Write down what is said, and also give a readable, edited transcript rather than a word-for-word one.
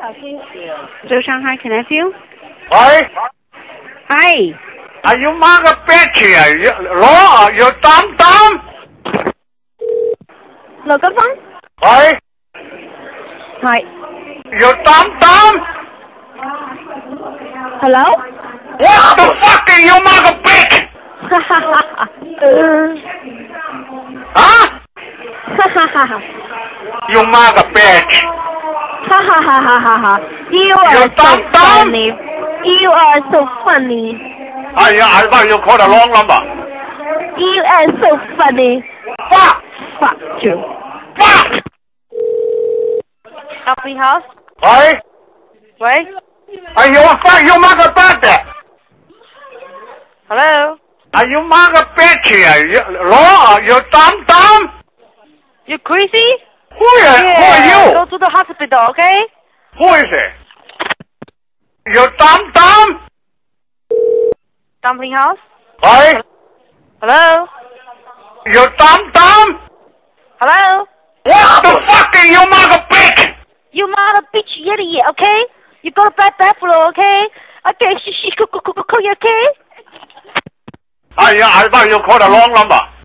So Shanghai, can I help you? Hi. Hi. Are you mother bitch here? Law, you dumb? Hello, good one? Hi. Hi. You dumb? Hello? What the fuck are you mother bitch? Huh? You mother bitch. You are so funny. You are so funny. I thought you called the wrong number. You are so funny. Fuck! Fuck you. Fuck! Coffee house? Hi? Wait. Are you fuck you mother bitch? Hello? Are you mother bitch here? Law, you dumb? You crazy? Who are you? Go to the hospital, okay? Who is it? You dumb? Dumpling house? Hi? Hello? You dumb? Hello? What the fuck are you mother bitch? You mother bitch idiot, okay? You go to Buffalo, okay? Okay, okay? I thought you called the wrong number.